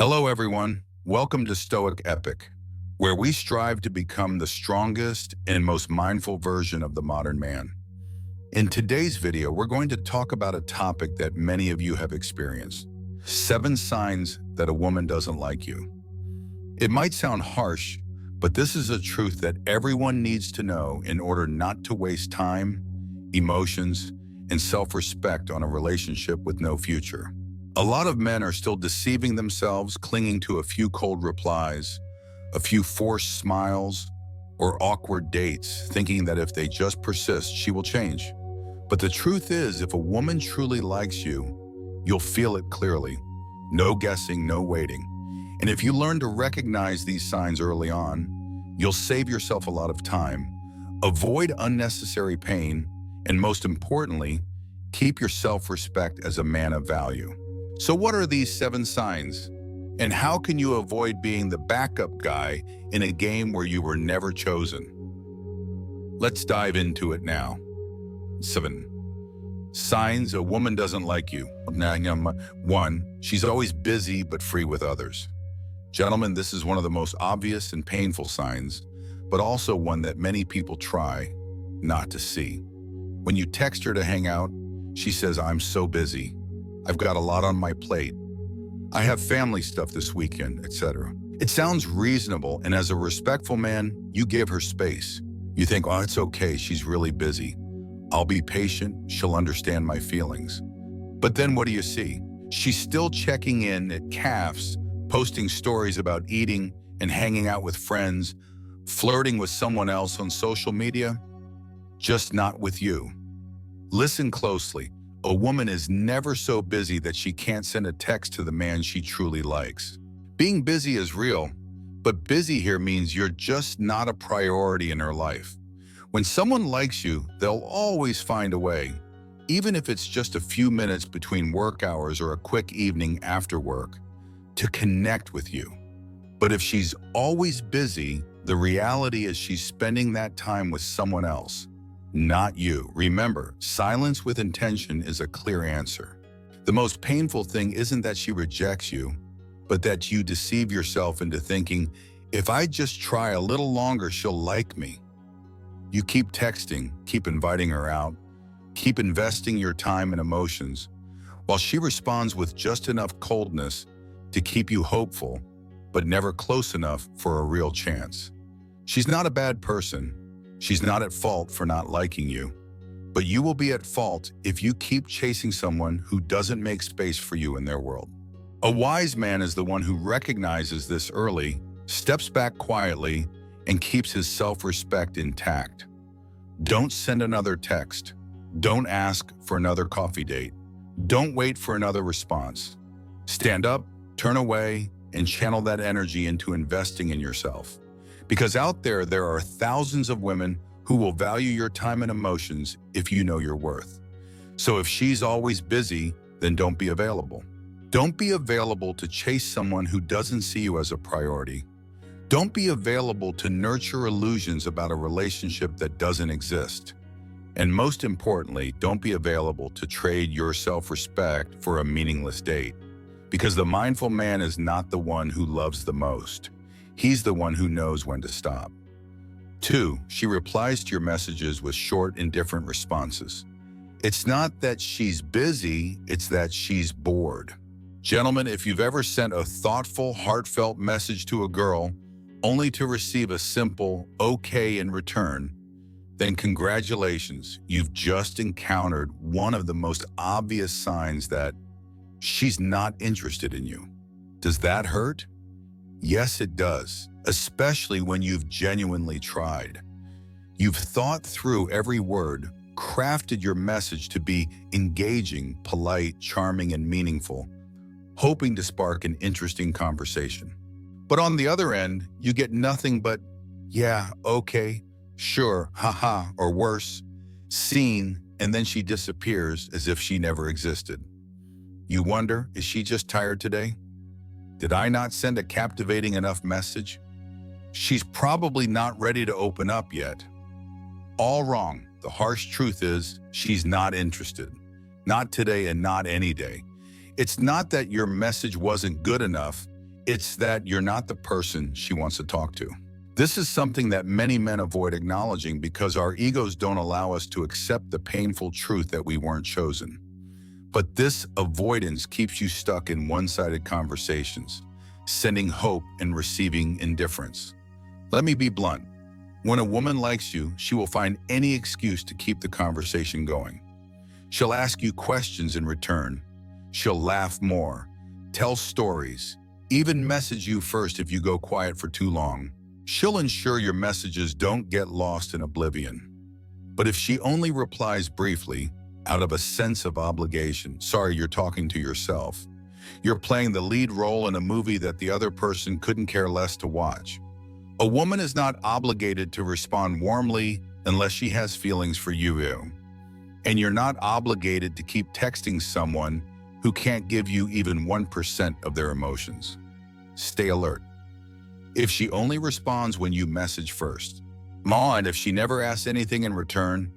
Hello, everyone. Welcome to Stoic Epic, where we strive to become the strongest and most mindful version of the modern man. In today's video, we're going to talk about a topic that many of you have experienced: 7 signs that a woman doesn't like you. It might sound harsh, but this is a truth that everyone needs to know in order not to waste time, emotions, and self-respect on a relationship with no future. A lot of men are still deceiving themselves, clinging to a few cold replies, a few forced smiles, or awkward dates, thinking that if they just persist, she will change. But the truth is, if a woman truly likes you, you'll feel it clearly. No guessing, no waiting. And if you learn to recognize these signs early on, you'll save yourself a lot of time, avoid unnecessary pain, and most importantly, keep your self-respect as a man of value. So what are these 7 signs? And how can you avoid being the backup guy in a game where you were never chosen? Let's dive into it now. 7 signs a woman doesn't like you. 1, she's always busy but free with others. Gentlemen, this is one of the most obvious and painful signs, but also one that many people try not to see. When you text her to hang out, she says, "I'm so busy. I've got a lot on my plate. I have family stuff this weekend," etc. It sounds reasonable, and as a respectful man, you give her space. You think, "Oh, it's okay, she's really busy. I'll be patient, she'll understand my feelings." But then what do you see? She's still checking in at cafes, posting stories about eating and hanging out with friends, flirting with someone else on social media, just not with you. Listen closely. A woman is never so busy that she can't send a text to the man she truly likes. Being busy is real, but busy here means you're just not a priority in her life. When someone likes you, they'll always find a way, even if it's just a few minutes between work hours or a quick evening after work, to connect with you. But if she's always busy, the reality is she's spending that time with someone else, not you. Remember, silence with intention is a clear answer. The most painful thing isn't that she rejects you, but that you deceive yourself into thinking, "If I just try a little longer, she'll like me." You keep texting, keep inviting her out, keep investing your time and emotions, while she responds with just enough coldness to keep you hopeful, but never close enough for a real chance. She's not a bad person. She's not at fault for not liking you, but you will be at fault if you keep chasing someone who doesn't make space for you in their world. A wise man is the one who recognizes this early, steps back quietly, and keeps his self-respect intact. Don't send another text. Don't ask for another coffee date. Don't wait for another response. Stand up, turn away, and channel that energy into investing in yourself. Because out there are thousands of women who will value your time and emotions if you know your worth. So if she's always busy, then don't be available. Don't be available to chase someone who doesn't see you as a priority. Don't be available to nurture illusions about a relationship that doesn't exist. And most importantly, don't be available to trade your self-respect for a meaningless date. Because the mindful man is not the one who loves the most. He's the one who knows when to stop. 2, she replies to your messages with short, indifferent responses. It's not that she's busy, it's that she's bored. Gentlemen, if you've ever sent a thoughtful, heartfelt message to a girl only to receive a simple "okay" in return, then congratulations, you've just encountered one of the most obvious signs that she's not interested in you. Does that hurt? Yes, it does, especially when you've genuinely tried. You've thought through every word, crafted your message to be engaging, polite, charming, and meaningful, hoping to spark an interesting conversation. But on the other end, you get nothing but, "Yeah, okay, sure, haha," or worse, "seen," and then she disappears as if she never existed. You wonder, is she just tired today? Did I not send a captivating enough message? She's probably not ready to open up yet. All wrong. The harsh truth is, she's not interested. Not today and not any day. It's not that your message wasn't good enough. It's that you're not the person she wants to talk to. This is something that many men avoid acknowledging because our egos don't allow us to accept the painful truth that we weren't chosen. But this avoidance keeps you stuck in one-sided conversations, sending hope and receiving indifference. Let me be blunt. When a woman likes you, she will find any excuse to keep the conversation going. She'll ask you questions in return. She'll laugh more, tell stories, even message you first if you go quiet for too long. She'll ensure your messages don't get lost in oblivion. But if she only replies briefly, out of a sense of obligation, sorry, you're talking to yourself. You're playing the lead role in a movie that the other person couldn't care less to watch. A woman is not obligated to respond warmly unless she has feelings for you. And you're not obligated to keep texting someone who can't give you even 1% of their emotions. Stay alert. If she only responds when you message first, and if she never asks anything in return,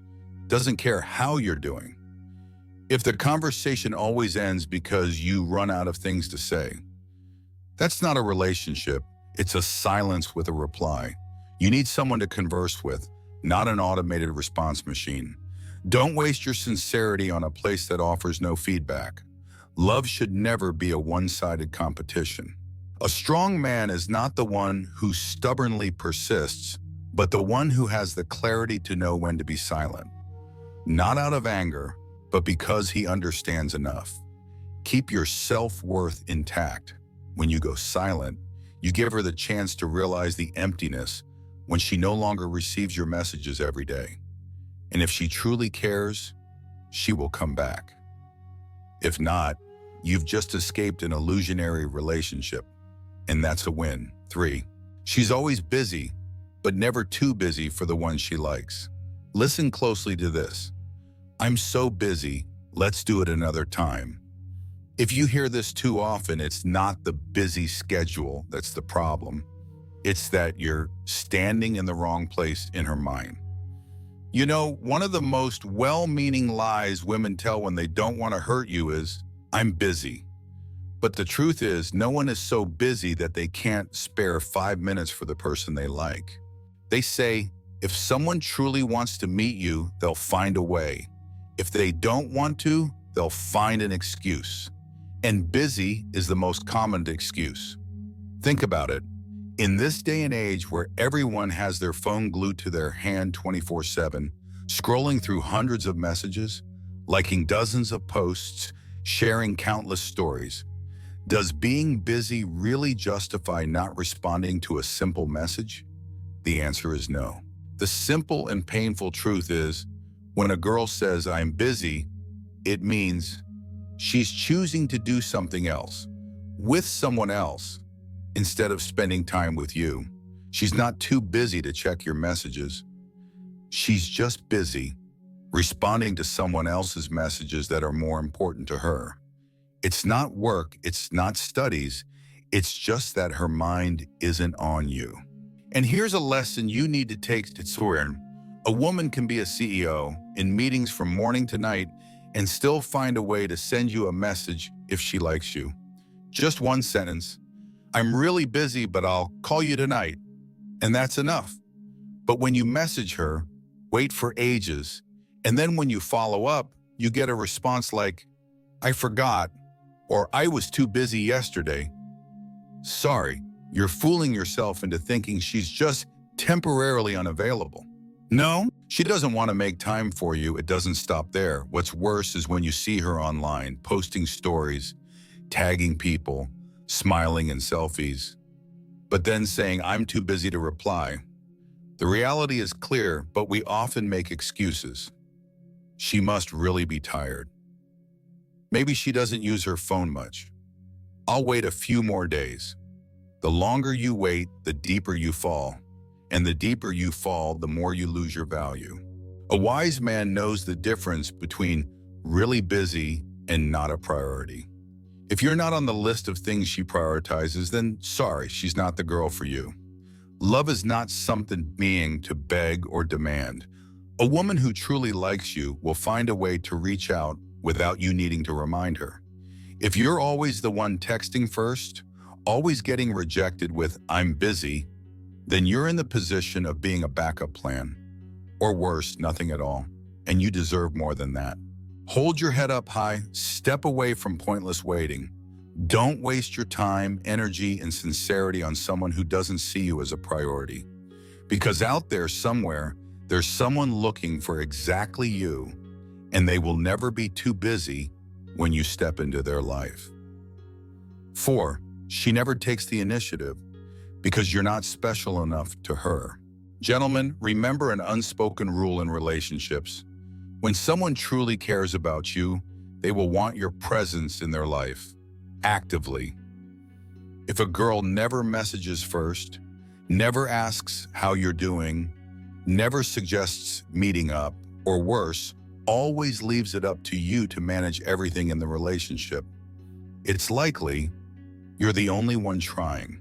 doesn't care how you're doing. If the conversation always ends because you run out of things to say, that's not a relationship. It's a silence with a reply. You need someone to converse with, not an automated response machine. Don't waste your sincerity on a place that offers no feedback. Love should never be a one-sided competition. A strong man is not the one who stubbornly persists, but the one who has the clarity to know when to be silent. Not out of anger, but because he understands enough. Keep your self-worth intact. When you go silent, you give her the chance to realize the emptiness when she no longer receives your messages every day. And if she truly cares, she will come back. If not, you've just escaped an illusionary relationship, and that's a win. 3. She's always busy, but never too busy for the one she likes. Listen closely to this. I'm so busy, let's do it another time. If you hear this too often, it's not the busy schedule that's the problem. It's that you're standing in the wrong place in her mind. You know, one of the most well-meaning lies women tell when they don't want to hurt you is, I'm busy. But the truth is, no one is so busy that they can't spare 5 minutes for the person they like. They say, if someone truly wants to meet you, they'll find a way. If they don't want to, they'll find an excuse. And busy is the most common excuse. Think about it. In this day and age where everyone has their phone glued to their hand 24/7, scrolling through hundreds of messages, liking dozens of posts, sharing countless stories, does being busy really justify not responding to a simple message? The answer is no. The simple and painful truth is, when a girl says, I'm busy, it means she's choosing to do something else, with someone else, instead of spending time with you. She's not too busy to check your messages. She's just busy responding to someone else's messages that are more important to her. It's not work, it's not studies, it's just that her mind isn't on you. And here's a lesson you need to take to learn. A woman can be a CEO in meetings from morning to night and still find a way to send you a message if she likes you. Just one sentence. I'm really busy, but I'll call you tonight. And that's enough. But when you message her, wait for ages. And then when you follow up, you get a response like, I forgot, or I was too busy yesterday. Sorry, you're fooling yourself into thinking she's just temporarily unavailable. No, she doesn't want to make time for you. It doesn't stop there. What's worse is when you see her online, posting stories, tagging people, smiling in selfies, but then saying, I'm too busy to reply. The reality is clear, but we often make excuses. She must really be tired. Maybe she doesn't use her phone much. I'll wait a few more days. The longer you wait, the deeper you fall. And the deeper you fall, the more you lose your value. A wise man knows the difference between really busy and not a priority. If you're not on the list of things she prioritizes, then sorry, she's not the girl for you. Love is not something being to beg or demand. A woman who truly likes you will find a way to reach out without you needing to remind her. If you're always the one texting first, always getting rejected with "I'm busy," then you're in the position of being a backup plan. Or worse, nothing at all. And you deserve more than that. Hold your head up high, step away from pointless waiting. Don't waste your time, energy, and sincerity on someone who doesn't see you as a priority. Because out there somewhere, there's someone looking for exactly you, and they will never be too busy when you step into their life. 4. She never takes the initiative because you're not special enough to her. Gentlemen, remember an unspoken rule in relationships. When someone truly cares about you, they will want your presence in their life, actively. If a girl never messages first, never asks how you're doing, never suggests meeting up, or worse, always leaves it up to you to manage everything in the relationship, it's likely you're the only one trying.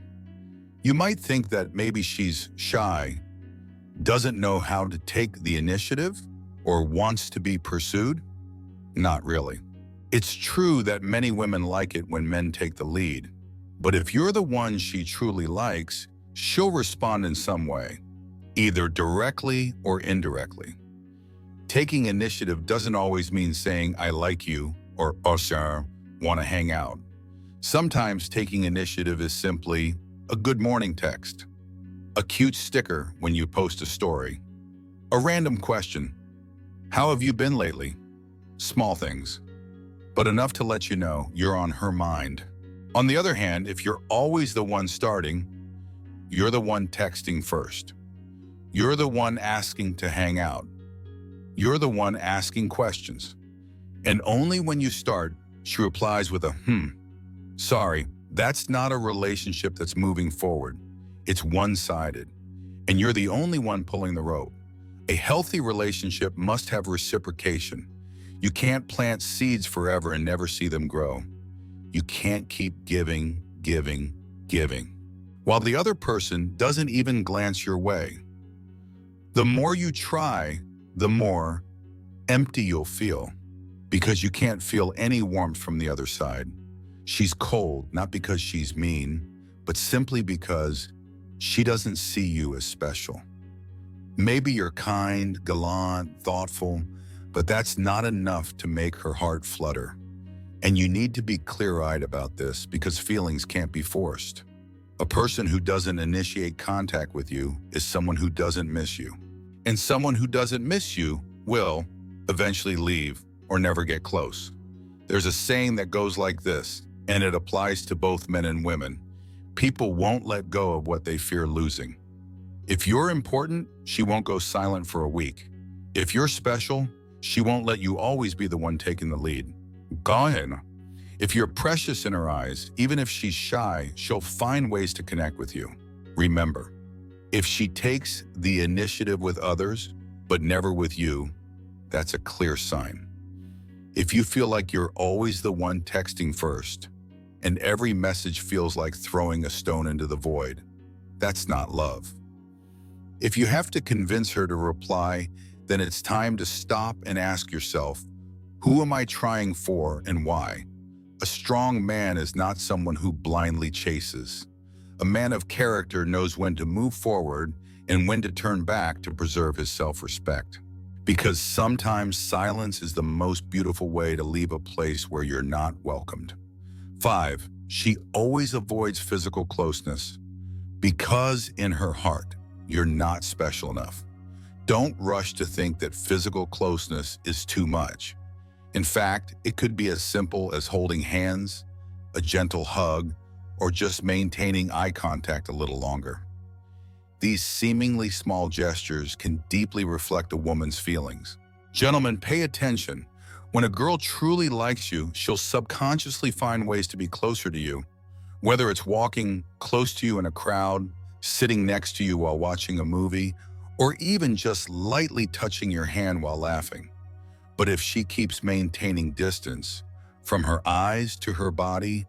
You might think that maybe she's shy, doesn't know how to take the initiative, or wants to be pursued. Not really. It's true that many women like it when men take the lead, but if you're the one she truly likes, she'll respond in some way, either directly or indirectly. Taking initiative doesn't always mean saying "I like you" or "Oh sir, want to hang out." Sometimes taking initiative is simply a good morning text, a cute sticker when you post a story, a random question, "How have you been lately?" Small things, but enough to let you know you're on her mind. On the other hand, if you're always the one starting, you're the one texting first. You're the one asking to hang out. You're the one asking questions. And only when you start, she replies with a Sorry, that's not a relationship that's moving forward. It's one-sided. And you're the only one pulling the rope. A healthy relationship must have reciprocation. You can't plant seeds forever and never see them grow. You can't keep giving, while the other person doesn't even glance your way. The more you try, the more empty you'll feel, because you can't feel any warmth from the other side. She's cold, not because she's mean, but simply because she doesn't see you as special. Maybe you're kind, gallant, thoughtful, but that's not enough to make her heart flutter. And you need to be clear-eyed about this because feelings can't be forced. A person who doesn't initiate contact with you is someone who doesn't miss you. And someone who doesn't miss you will eventually leave or never get close. There's a saying that goes like this, and it applies to both men and women. People won't let go of what they fear losing. If you're important, she won't go silent for a week. If you're special, she won't let you always be the one taking the lead. Go ahead. If you're precious in her eyes, even if she's shy, she'll find ways to connect with you. Remember, if she takes the initiative with others, but never with you, that's a clear sign. If you feel like you're always the one texting first, and every message feels like throwing a stone into the void, that's not love. If you have to convince her to reply, then it's time to stop and ask yourself, who am I trying for and why? A strong man is not someone who blindly chases. A man of character knows when to move forward and when to turn back to preserve his self-respect. Because sometimes silence is the most beautiful way to leave a place where you're not welcomed. 5. She always avoids physical closeness because in her heart, you're not special enough. Don't rush to think that physical closeness is too much. In fact, it could be as simple as holding hands, a gentle hug, or just maintaining eye contact a little longer. These seemingly small gestures can deeply reflect a woman's feelings. Gentlemen, pay attention. When a girl truly likes you, she'll subconsciously find ways to be closer to you. Whether it's walking close to you in a crowd, sitting next to you while watching a movie, or even just lightly touching your hand while laughing. But if she keeps maintaining distance from her eyes to her body,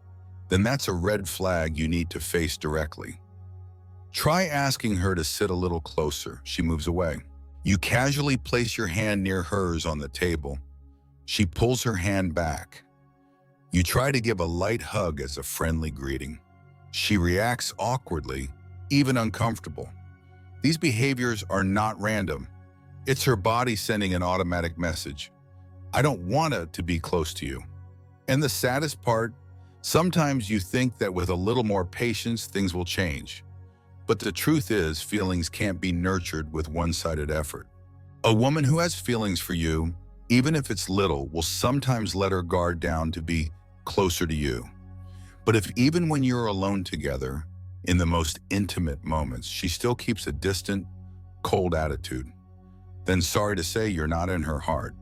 then that's a red flag you need to face directly. Try asking her to sit a little closer. She moves away. You casually place your hand near hers on the table. She pulls her hand back. You try to give a light hug as a friendly greeting. She reacts awkwardly, even uncomfortable. These behaviors are not random. It's her body sending an automatic message. I don't want to be close to you. And the saddest part, sometimes you think that with a little more patience, things will change. But the truth is, feelings can't be nurtured with one-sided effort. A woman who has feelings for you, even if it's little, will sometimes let her guard down to be closer to you. But if even when you're alone together, in the most intimate moments, she still keeps a distant, cold attitude, then sorry to say you're not in her heart.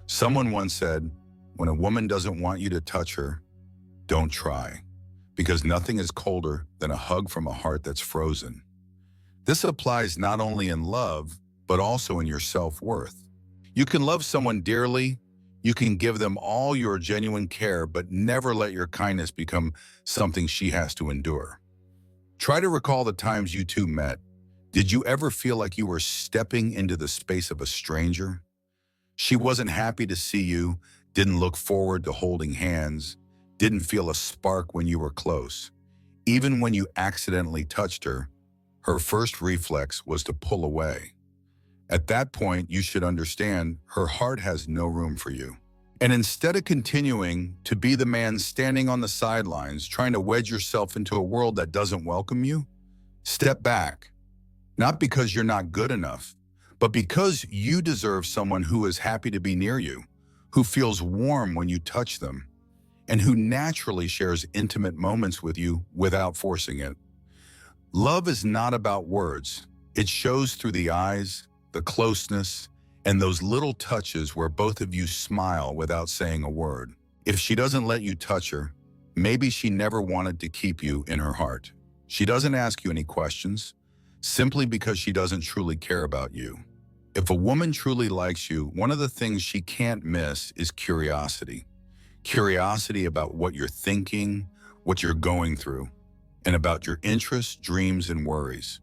Someone once said, when a woman doesn't want you to touch her, don't try, because nothing is colder than a hug from a heart that's frozen. This applies not only in love, but also in your self-worth. You can love someone dearly, you can give them all your genuine care, but never let your kindness become something she has to endure. Try to recall the times you two met. Did you ever feel like you were stepping into the space of a stranger? She wasn't happy to see you, didn't look forward to holding hands, didn't feel a spark when you were close. Even when you accidentally touched her, her first reflex was to pull away. At that point, you should understand her heart has no room for you. And instead of continuing to be the man standing on the sidelines, trying to wedge yourself into a world that doesn't welcome you, step back. Not because you're not good enough, but because you deserve someone who is happy to be near you, who feels warm when you touch them, and who naturally shares intimate moments with you without forcing it. Love is not about words. It shows through the eyes, the closeness, and those little touches where both of you smile without saying a word. If she doesn't let you touch her, maybe she never wanted to keep you in her heart. She doesn't ask you any questions, simply because she doesn't truly care about you. If a woman truly likes you, one of the things she can't miss is curiosity. Curiosity about what you're thinking, what you're going through, and about your interests, dreams, and worries.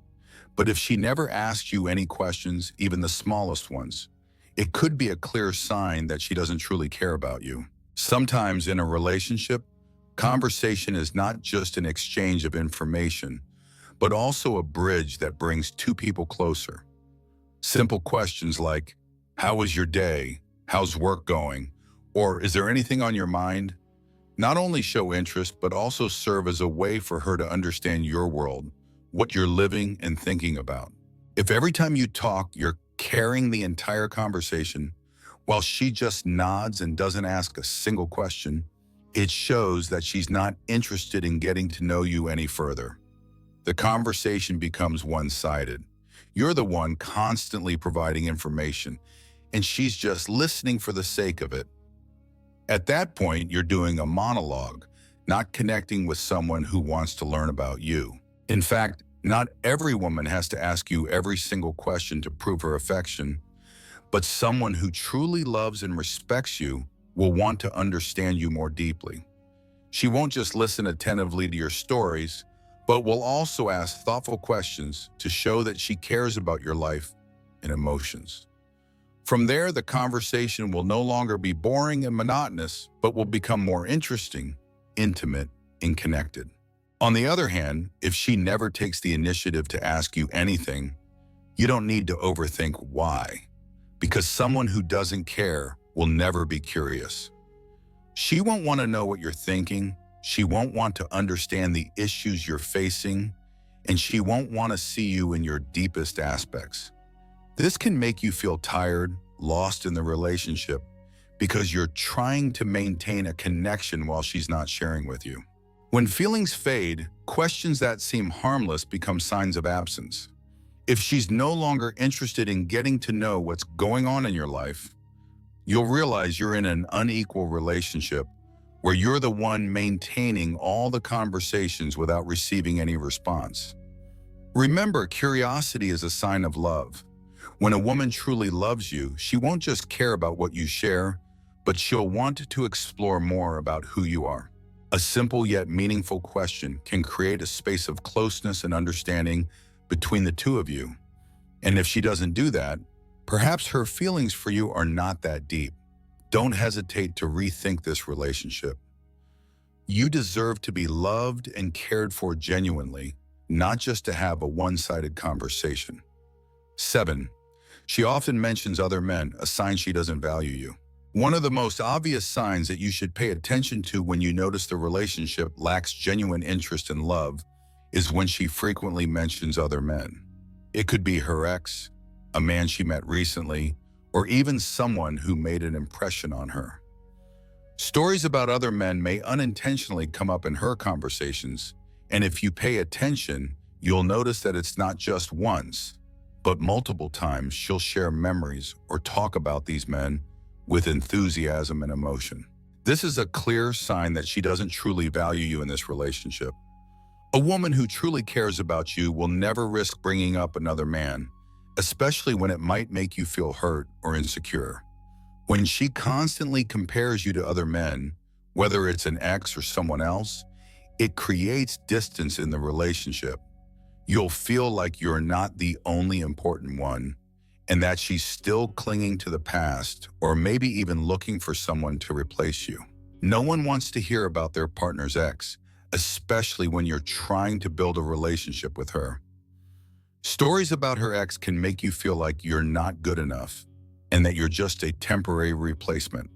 But if she never asks you any questions, even the smallest ones, it could be a clear sign that she doesn't truly care about you. Sometimes in a relationship, conversation is not just an exchange of information, but also a bridge that brings two people closer. Simple questions like, how was your day? How's work going? Or is there anything on your mind? Not only show interest, but also serve as a way for her to understand your world, what you're living and thinking about. If every time you talk, you're carrying the entire conversation, while she just nods and doesn't ask a single question, it shows that she's not interested in getting to know you any further. The conversation becomes one-sided. You're the one constantly providing information, and she's just listening for the sake of it. At that point, you're doing a monologue, not connecting with someone who wants to learn about you. In fact, not every woman has to ask you every single question to prove her affection, but someone who truly loves and respects you will want to understand you more deeply. She won't just listen attentively to your stories, but will also ask thoughtful questions to show that she cares about your life and emotions. From there, the conversation will no longer be boring and monotonous, but will become more interesting, intimate, and connected. On the other hand, if she never takes the initiative to ask you anything, you don't need to overthink why, because someone who doesn't care will never be curious. She won't want to know what you're thinking, she won't want to understand the issues you're facing, and she won't want to see you in your deepest aspects. This can make you feel tired, lost in the relationship, because you're trying to maintain a connection while she's not sharing with you. When feelings fade, questions that seem harmless become signs of absence. If she's no longer interested in getting to know what's going on in your life, you'll realize you're in an unequal relationship where you're the one maintaining all the conversations without receiving any response. Remember, curiosity is a sign of love. When a woman truly loves you, she won't just care about what you share, but she'll want to explore more about who you are. A simple yet meaningful question can create a space of closeness and understanding between the two of you. And if she doesn't do that, perhaps her feelings for you are not that deep. Don't hesitate to rethink this relationship. You deserve to be loved and cared for genuinely, not just to have a one-sided conversation. 7. She often mentions other men, a sign she doesn't value you. One of the most obvious signs that you should pay attention to when you notice the relationship lacks genuine interest and love is when she frequently mentions other men. It could be her ex, a man she met recently, or even someone who made an impression on her. Stories about other men may unintentionally come up in her conversations, and if you pay attention, you'll notice that it's not just once, but multiple times she'll share memories or talk about these men with enthusiasm and emotion. This is a clear sign that she doesn't truly value you in this relationship. A woman who truly cares about you will never risk bringing up another man, especially when it might make you feel hurt or insecure. When she constantly compares you to other men, whether it's an ex or someone else, it creates distance in the relationship. You'll feel like you're not the only important one, and that she's still clinging to the past or maybe even looking for someone to replace you. No one wants to hear about their partner's ex, especially when you're trying to build a relationship with her. Stories about her ex can make you feel like you're not good enough and that you're just a temporary replacement.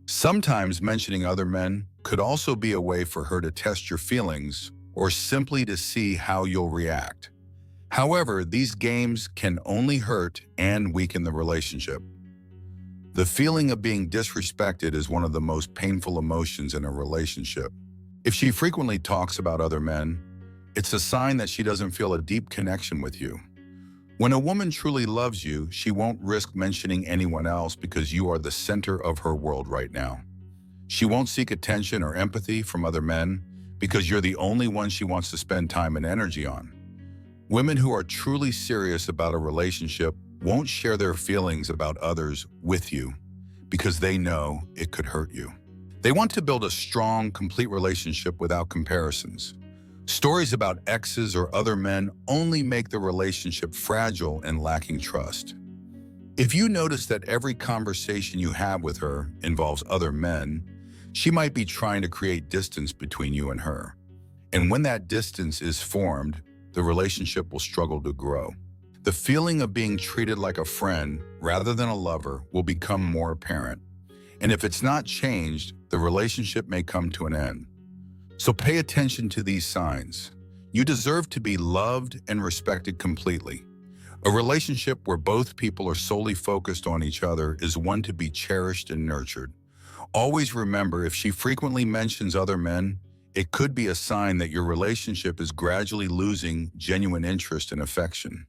Sometimes mentioning other men could also be a way for her to test your feelings or simply to see how you'll react. However, these games can only hurt and weaken the relationship. The feeling of being disrespected is one of the most painful emotions in a relationship. If she frequently talks about other men, it's a sign that she doesn't feel a deep connection with you. When a woman truly loves you, she won't risk mentioning anyone else because you are the center of her world right now. She won't seek attention or empathy from other men because you're the only one she wants to spend time and energy on. Women who are truly serious about a relationship won't share their feelings about others with you because they know it could hurt you. They want to build a strong, complete relationship without comparisons. Stories about exes or other men only make the relationship fragile and lacking trust. If you notice that every conversation you have with her involves other men, she might be trying to create distance between you and her. And when that distance is formed, the relationship will struggle to grow. The feeling of being treated like a friend rather than a lover will become more apparent. And if it's not changed, the relationship may come to an end. So pay attention to these signs. You deserve to be loved and respected completely. A relationship where both people are solely focused on each other is one to be cherished and nurtured. Always remember, if she frequently mentions other men, it could be a sign that your relationship is gradually losing genuine interest and affection.